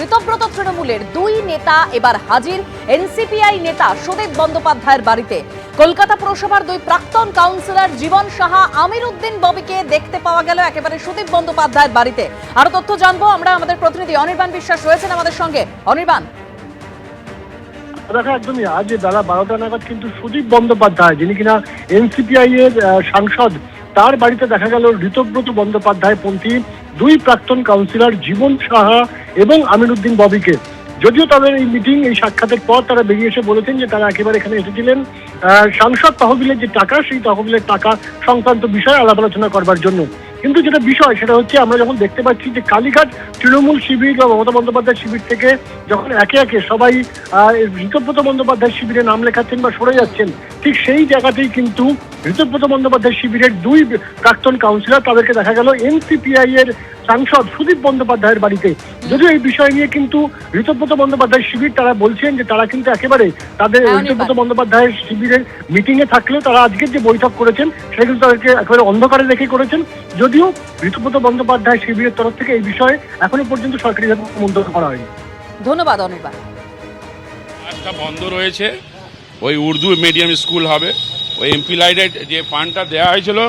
ঋতব্রত তৃণমূলের দুই নেতা এবার হাজির এনসিপিআই নেতা সুদীপ বন্দ্যোপাধ্যায়ের বাড়িতে। কলকাতা পুরসভার দুই প্রাক্তন কাউন্সিলর জীবন সাহা, আমির উদ্দিন ববিকে দেখতে পাওয়া গেল একেবারে সুদীপ বন্দ্যোপাধ্যায়ের বাড়িতে। আরো তথ্য জানবো আমরা, আমাদের প্রতিনিধি অনির্বাণ বিশ্বাস রয়েছেন আমাদের সঙ্গে। অনির্বাণ, দেখা একদমই আজ বেলা 12টা নাগাদ কিন্তু সুদীপ বন্দ্যোপাধ্যায়, যিনি কিনা এনসিপিআই এর সাংসদ, তার বাড়িতে দেখা গেল ঋতব্রত বন্দ্যোপাধ্যায় পন্থী দুই প্রাক্তন কাউন্সিলর জীবন সাহা এবং আমির উদ্দিন ববিকে। যদিও তাদের এই মিটিং, এই সাক্ষাতের পর তারা বেরিয়ে এসে বলেছেন যে তারা একেবারে এখানে এসেছিলেন সাংসদ তহবিলের যে টাকা, সেই তহবিলের টাকা সংক্রান্ত বিষয়ে আলাপ আলোচনা করবার জন্য। কিন্তু যেটা বিষয় সেটা হচ্ছে, আমরা যখন দেখতে পাচ্ছি যে কালীঘাট তৃণমূল শিবির বা মমতা বন্দ্যোপাধ্যায় শিবির থেকে যখন একে একে সবাই ঋতব্রত বন্দ্যোপাধ্যায় শিবিরে নাম লেখাচ্ছেন বা সরে যাচ্ছেন, ঠিক সেই জায়গাতেই কিন্তু ঋতব্রত বন্দ্যোপাধ্যায় শিবিরের দুই প্রাক্তন কাউন্সিলর, তাদেরকে দেখা গেল এনসিপিআই এর সাংসদ সুদীপ বন্দ্যোপাধ্যায়ের বাড়িতে। যদিও এই বিষয় নিয়ে কিন্তু ঋতব্রত বন্দ্যোপাধ্যায় শিবির তারা বলছেন যে তারা কিন্তু একেবারে তাদের ঋতব্রত বন্দ্যোপাধ্যায়ের শিবিরের মিটিং এ থাকলেও তারা আজকের যে বৈঠক করেছেন সেটা কিন্তু তাদেরকে একেবারে অন্ধকারে রেখে করেছেন। যদিও ঋতব্রত বন্দ্যোপাধ্যায় শিবিরের তরফ থেকে এই বিষয়ে এখনো পর্যন্ত সরকারিভাবে মন্তব্য করা হয়নি। ধন্যবাদ অনির্বাণ। ক্লাসটা বন্ধ রয়েছে, ওই উর্দু মিডিয়াম স্কুল হবে। ওই এমপি লাইটের যে ফান্ডটা দেওয়া হয়েছিল,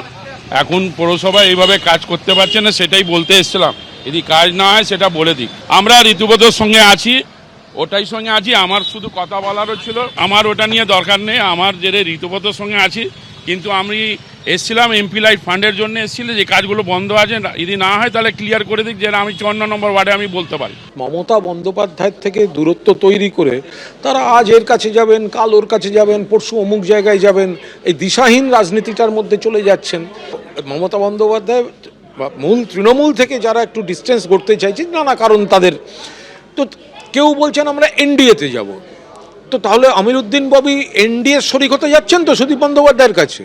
এখন পৌরসভা এইভাবে কাজ করতে পারছে না, সেটাই বলতে এসেছিলাম। যদি কাজ না হয় সেটা বলে দিক। আমরা ঋতুব্রতর সঙ্গে আছি, ওটাই সঙ্গে আছি। আমার শুধু কথা বলারও ছিল, আমার ওটা নিয়ে দরকার নেই। আমার যে ঋতুব্রতর সঙ্গে আছি, কিন্তু আমি এসেছিলাম এমপি লাইট ফান্ডের জন্য এসেছিল, যে কাজগুলো বন্ধ আছে, যদি না হয় তাহলে ক্লিয়ার করে দিক, যে আমি 54 নম্বর ওয়ার্ডে আমি বলতে পারি। মমতা বন্দ্যোপাধ্যায়ের থেকে দূরত্ব তৈরি করে তারা আজ এর কাছে যাবেন, কাল ওর কাছে যাবেন, পরশু অমুক জায়গায় যাবেন, এই দিশাহীন রাজনীতিটার মধ্যে চলে যাচ্ছেন। মমতা বন্দ্যোপাধ্যায় মূল তৃণমূল থেকে যারা একটু ডিস্টেন্স করতে চাইছেন, নানা কারণ তাদের, তো কেউ বলছেন আমরা এনডিএতে যাব, তো তাহলে আমির উদ্দিন ববি এনডিএ শরিক হতে যাচ্ছেন তো সুদীপ বন্দ্যোপাধ্যায়ের কাছে।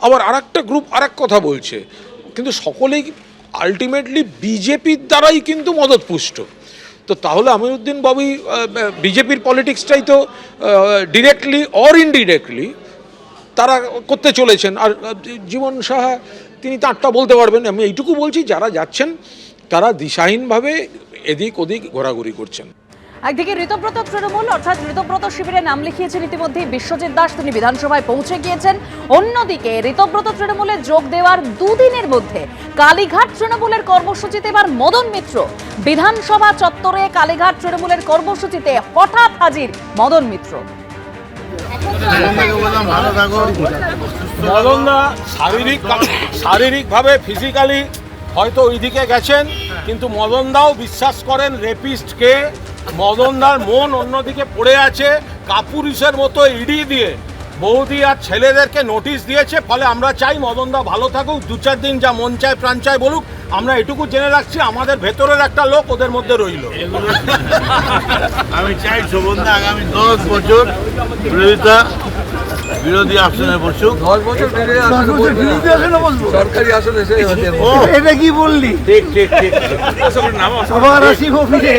আবার আরেকটা গ্রুপ আরেক কথা বলছে, কিন্তু সকলেই আলটিমেটলি বিজেপির দ্বারাই কিন্তু মদতপুষ্ট। তো তাহলে আমির উদ্দিন ববি বিজেপির পলিটিক্সটাই তো ডিরেক্টলি অর ইনডিরেক্টলি তারা করতে চলেছেন। আর জীবন সাহা তিনি তাঁরটা বলতে পারবেন। আমি এইটুকু বলছি, যারা যাচ্ছেন তারা দিশাহীনভাবে এদিক ওদিক ঘোরাঘুরি করছেন। একদিকে ঋতব্রত তৃণমূল অর্থাৎ ঋতব্রত শিবিরে নাম লিখিয়েছেন ইতিমধ্যে বিশ্বজিৎ দাস, তিনি বিধানসভায় পৌঁছে গিয়েছেন। অন্যদিকে ঋতব্রত তৃণমূলে যোগ দেওয়ার দুদিনের মধ্যে কালীঘাট তৃণমূলের কর্মসূচিতে এবার মদন মিত্র। বিধানসভা চত্বরে কালীঘাট তৃণমূলের কর্মসূচিতে হঠাৎ হাজির মদন মিত্র। মদনদা শারীরিকভাবে ফিজিক্যালি হয়তো ওইদিকে গেছেন, কিন্তু মদনদাও বিশ্বাস করেন রেপিস্টকে। মদনদার মন অন্যদিকে পড়ে আছে। কাপুরুষের মতো ইডি দিয়ে বৌদি আর ছেলেদেরকে নোটিশ দিয়েছে। ফলে আমরা চাই মদনদা ভালো থাকুক, 2-4 দিন যা মন চায় প্রাণ চায় বলুক। আমরা এটুকু জেনে রাখছি, আমাদের ভেতরের একটা লোক ওদের মধ্যে রইল। আমি চাই শোভনদা আগামী 10 বছর বিরোধী আসনে বসুক। 10 বছর বিরোধী আসনে বসবো, সরকারি আসনে এটা কি বললি? ঠিক ঠিক ঠিক। আবার আসিব ফিরে।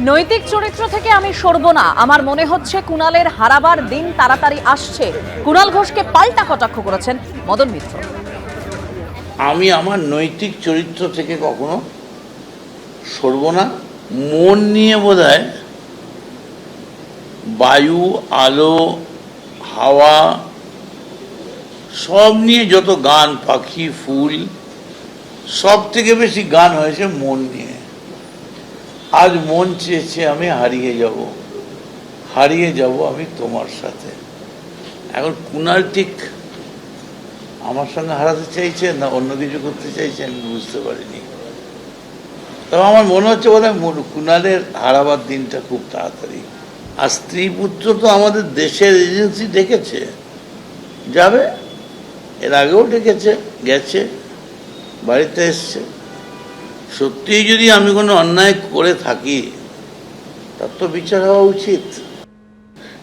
নৈতিক চরিত্র থেকে আমি সরব না। আমার মনে হচ্ছে কুণালের হারাবার দিন তাড়াতাড়ি আসছে। কুণাল ঘোষকে পাল্টা কটাক্ষ করেছেন মদন মিত্র। আমি আমার নৈতিক চরিত্র থেকে কখনো সরব না। মন নিয়ে বোধহয় বায়ু, আলো, হাওয়া সব নিয়ে যত গান, পাখি, ফুল, সব থেকে বেশি গান হয়েছে মন নিয়ে। আজ মন চেয়েছে আমি হারিয়ে যাব আমি তোমার সাথে। এখন কুণাল ঠিক আমার সঙ্গে হারাতে চাইছেন না অন্য কিছু করতে চাইছেন বুঝতে পারিনি। তবে আমার মনে হচ্ছে বোধহয় কুণালের হারাবার দিনটা খুব তাড়াতাড়ি। আর স্ত্রী পুত্র তো আমাদের দেশের এজেন্সি ডেকেছে, যাবে, এর আগেও ডেকেছে, গেছে, বাড়িতে এসছে। সত্যিই যদি আমি কোনো অন্যায় করে থাকি তার তো বিচার হওয়া উচিত।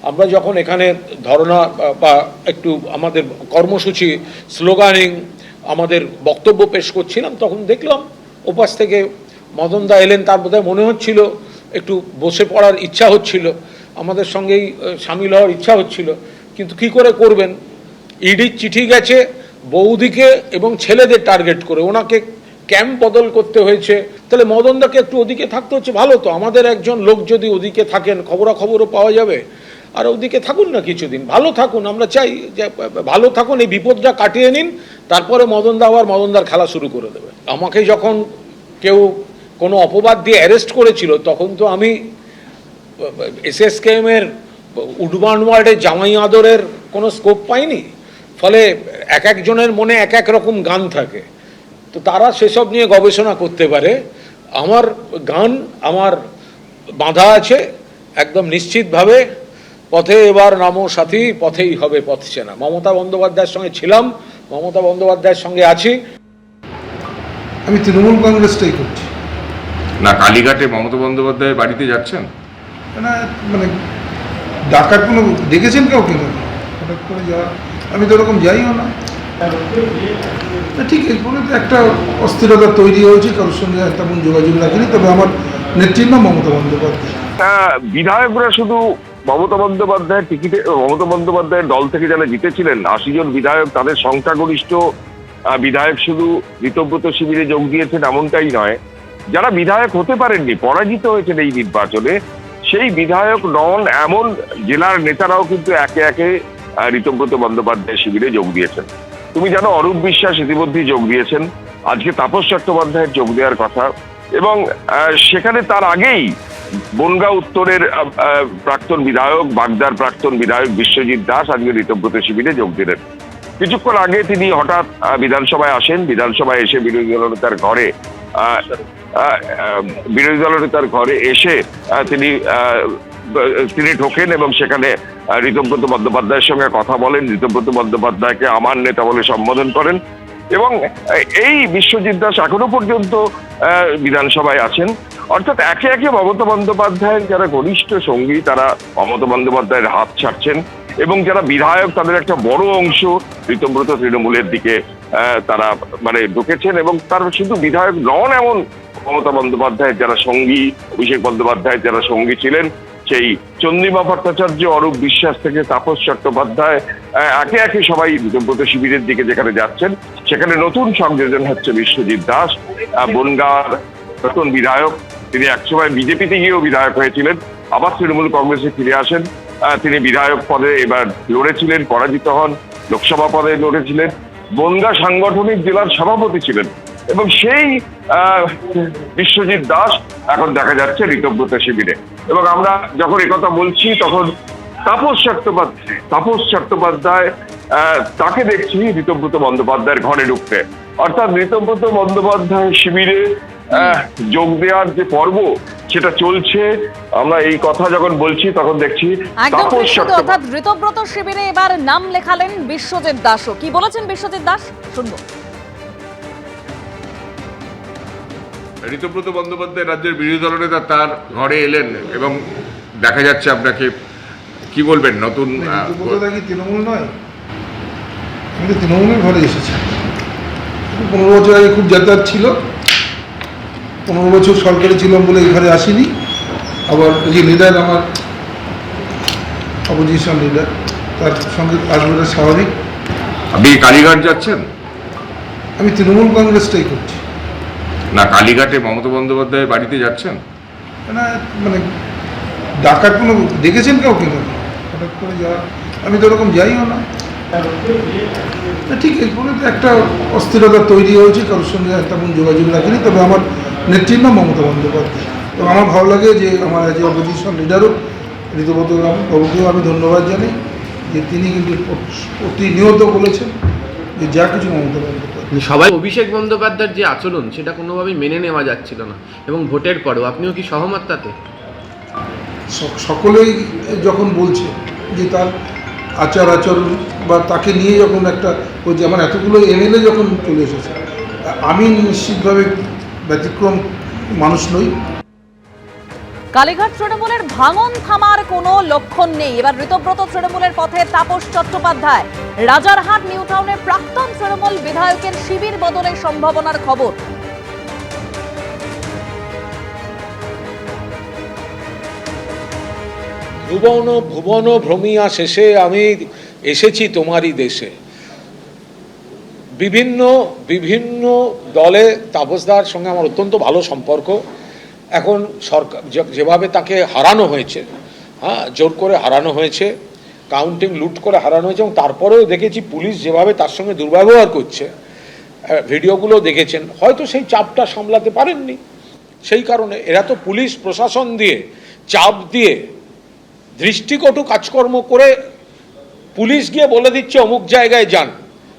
আমরা যখন এখানে ধর্ণা বা একটু আমাদের কর্মসূচি, স্লোগানিং, আমাদের বক্তব্য পেশ করছিলাম, তখন দেখলাম ওপাশ থেকে মদনদা এলেন। তার বোধহয় মনে হচ্ছিল একটু বসে পড়ার ইচ্ছা হচ্ছিল, আমাদের সঙ্গেই সামিল হওয়ার ইচ্ছা হচ্ছিল, কিন্তু কি করে করবেন? ইডির চিঠি গেছে বৌদিকে এবং ছেলেদের টার্গেট করে। ওনাকে ক্যাম্প বদল করতে হয়েছে, তাহলে মদনদাকে একটু ওদিকে থাকতে হচ্ছে। ভালো তো, আমাদের একজন লোক যদি ওদিকে থাকেন খবরাখবরও পাওয়া যাবে, আর ওদিকে থাকুন না কিছুদিন, ভালো থাকুন, আমরা চাই যে ভালো থাকুন, এই বিপদটা কাটিয়ে নিন, তারপরে মদনদা আবার মদনদার খেলা শুরু করে দেবে। আমাকে যখন কেউ কোনো অপবাদ দিয়ে অ্যারেস্ট করেছিল তখন তো আমি SSKM এর উডবান ওয়ার্ডের জামাই আদরের কোনো স্কোপ পাইনি, ফলে এক একজনের মনে এক এক রকম গান থাকে, তো তারা সেসব নিয়ে গবেষণা করতে পারে। আমার গান আমার বাঁধা আছে একদম নিশ্চিতভাবে, পথে এবার নামো সাথী, পথেই হবে পথ চেনা। মমতা বন্দ্যোপাধ্যায়ের সঙ্গে ছিলাম, মমতা বন্দ্যোপাধ্যায়ের সঙ্গে আছি। আমি তৃণমূল কংগ্রেসটাই করছি। না, কালীঘাটে মমতা বন্দ্যোপাধ্যায়ের বাড়িতে যাচ্ছেন? না মানে ডাকার কোনো দেখেছেন কাউকে না, হঠাৎ করে যাওয়া, আমি তো ওরকম যাইও না। ঠিক এরপরে তো একটা অস্থিরতা তৈরি হয়েছে, কারোর সঙ্গে তেমন যোগাযোগ রাখিনি, তবে আমার নেত্রীর নাম মমতা বন্দ্যোপাধ্যায়। বিধায়করা শুধু মমতা বন্দ্যোপাধ্যায়ের টিকিটে, মমতা বন্দ্যোপাধ্যায়ের দল থেকে যারা জিতেছিলেন 80 জন বিধায়ক, তাদের সংখ্যাগরিষ্ঠ বিধায়ক শুধু ঋতব্রত শিবিরে যোগ দিয়েছেন এমনটাই নয়। যারা বিধায়ক হতে পারেননি, পরাজিত হয়েছেন এই নির্বাচনে, সেই বিধায়ক নন এমন জেলার নেতারাও কিন্তু একে একে ঋতব্রত বন্দ্যোপাধ্যায় শিবিরে যোগ দিয়েছেন। তুমি জানো অরূপ বিশ্বাস ইতিমধ্যেই যোগ দিয়েছেন, আজকে তাপস চট্টোপাধ্যায়ের যোগ দেওয়ার কথা, এবং সেখানে তার আগেই বনগাঁ উত্তরের প্রাক্তন বিধায়ক, বাগদার প্রাক্তন বিধায়ক বিশ্বজিৎ দাস আজকে ঋতব্রত শিবিরে যোগ দিলেন। কিছুক্ষণ আগে তিনি হঠাৎ বিধানসভায় আসেন, বিধানসভায় এসে বিরোধী দলনেতার ঘরে এসে তিনি ঢোকেন এবং সেখানে ঋতব্রত বন্দ্যোপাধ্যায়ের সঙ্গে কথা বলেন, ঋতব্রত বন্দ্যোপাধ্যায়কে আমার নেতা বলে সম্বোধন করেন, এবং এই বিশ্বজিৎ দাস এখনো পর্যন্ত বিধানসভায় আছেন। অর্থাৎ একে একে মমতা বন্দ্যোপাধ্যায়ের যারা ঘনিষ্ঠ সঙ্গী তারা মমতা বন্দ্যোপাধ্যায়ের হাত ছাড়ছেন, এবং যারা বিধায়ক তাদের একটা বড় অংশ ঋতব্রত তৃণমূলের দিকে তারা মানে ঢুকেছেন, এবং তার শুধু বিধায়ক নন এমন মমতা বন্দ্যোপাধ্যায়ের যারা সঙ্গী, অভিষেক বন্দ্যোপাধ্যায়ের যারা সঙ্গী ছিলেন, সেই চন্দ্রিমা ভট্টাচার্য, অরূপ বিশ্বাস থেকে তাপস চট্টোপাধ্যায়, একে একে সবাই ঋতব্রত শিবিরের দিকে যেখানে যাচ্ছেন, সেখানে নতুন সংযোজন হচ্ছে বিশ্বজিৎ দাস, বনগাঁর নতুন বিধায়ক। তিনি একসময় বিজেপিতে গিয়েও বিধায়ক হয়েছিলেন, আবার তৃণমূল কংগ্রেসে ফিরে আসেন। তিনি বিধায়ক পদে এবার লড়েছিলেন, পরাজিত হন, লোকসভা পদে লড়েছিলেন, বনগাঁ সাংগঠনিক জেলার সভাপতি ছিলেন, এবং সেই বিশ্বজিৎ দাস এখন দেখা যাচ্ছে ঋতব্রত শিবিরে। এবং আমরা যখন একথা বলছি তখন তাপস চট্টোপাধ্যায় তাকে দেখছি ঋতব্রত বন্দ্যোপাধ্যায়ের ঘরে ঢুকতে। অর্থাৎ ঋতব্রত বন্দ্যোপাধ্যায় শিবিরে যোগ দেওয়ার যে পর্ব সেটা চলছে। আমরা এই কথা যখন বলছি তখন দেখছি অর্থাৎ ঋতব্রত শিবিরে এবার নাম লেখালেন বিশ্বজিৎ দাসও। কি বলেছেন বিশ্বজিৎ দাস শুনবো। ঋতব্রত বন্দ্যোপাধ্যায় রাজ্যের বিরোধী দলনেতা তার ঘরে এলেন এবং দেখা যাচ্ছে, আপনাকে কি বলবেন? নতুন কি তৃণমূল নয়, আমি তো তৃণমূলের ঘরে এসেছি। 15 বছর আগে খুব যাতায়াত ছিল, 15 বছর সরকারে ছিলাম বলে এই ঘরে আসিনি। আবার যে লিডার আমার অপোজিশন লিডার, তার সঙ্গে আসবে স্বাভাবিক। আপনি কালীঘাট যাচ্ছেন? আমি তৃণমূল কংগ্রেসটাই করছি। না, কালীঘাটে মমতা বন্দ্যোপাধ্যায়ের বাড়িতে যাচ্ছেন? না মানে ডাকার কোনো দেখেছেন কাউকে না, হঠাৎ করে যাওয়া, আমি তো ওরকম যাইও না। ঠিক এরপরে তো একটা অস্থিরতা তৈরি হয়েছে, কারোর সঙ্গে তেমন যোগাযোগ রাখিনি, তবে আমার নেত্রীর নাম মমতা বন্দ্যোপাধ্যায়। এবং আমার ভালো লাগে যে আমার যে অপোজিশন লিডারও ঋতব্রত বাবুকেও আমি ধন্যবাদ জানাই, যে তিনি কিন্তু প্রতিনিয়ত বলেছেন যে যা কিছু মমতা বন্দ্যোপাধ্যায়। সবাই অভিষেক বন্দ্যোপাধ্যায়ের যে আচরণ সেটা কোনোভাবেই মেনে নেওয়া যাচ্ছিল না, এবং ভোটের পরেও আপনিও কি সহমত তাতে? সকলেই যখন বলছে যে তার আচরণ বা তাকে নিয়ে যখন একটা ওই যেমন এতগুলো MLA যখন চলে এসেছে, আমি নিশ্চিতভাবে ব্যতিক্রম মানুষ নই। কালীঘাট তৃণমূলের ভাঙন থামার কোনো লক্ষণ নেই। এবার ঋতব্রত তৃণমূলের পথে তাপস চট্টোপাধ্যায়। রাজারহাট নিউ টাউনের প্রাক্তন তৃণমূল বিধায়কের শিবির বদলের সম্ভাবনার খবর। ভুবন ভুবন ভ্রমিয়া শেষে আমি এসেছি তোমারই দেশে। বিভিন্ন বিভিন্ন দলে তাপসদার সঙ্গে আমার অত্যন্ত ভালো সম্পর্ক। এখন সরকার যেভাবে তাকে হারানো হয়েছে, হ্যাঁ, জোর করে হারানো হয়েছে, কাউন্টিং লুট করে হারানো হয়েছে, এবং তারপরেও দেখেছি পুলিশ যেভাবে তার সঙ্গে দুর্ব্যবহার করছে, ভিডিওগুলো দেখেছেন, হয়তো সেই চাপটা সামলাতে পারেননি। সেই কারণে এরা তো পুলিশ প্রশাসন দিয়ে চাপ দিয়ে দৃষ্টিকটু কাজকর্ম করে পুলিশ গিয়ে বলে দিচ্ছে অমুক জায়গায় যান,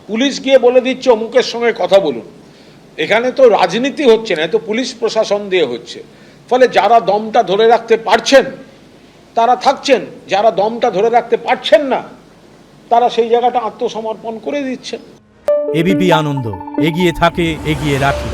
পুলিশ গিয়ে বলে দিচ্ছে অমুকের সঙ্গে কথা বলুন। এখানে তো রাজনীতি হচ্ছে না, তো পুলিশ প্রশাসন দিয়ে হচ্ছে। ফলে যারা দমটা ধরে রাখতে পারছেন তারা থাকছেন, যারা দমটা ধরে রাখতে পারছেন না তারা সেই জায়গাটা আত্মসমর্পণ করে দিচ্ছেন। এবিপি আনন্দ, এগিয়ে থাকে, এগিয়ে রাখে।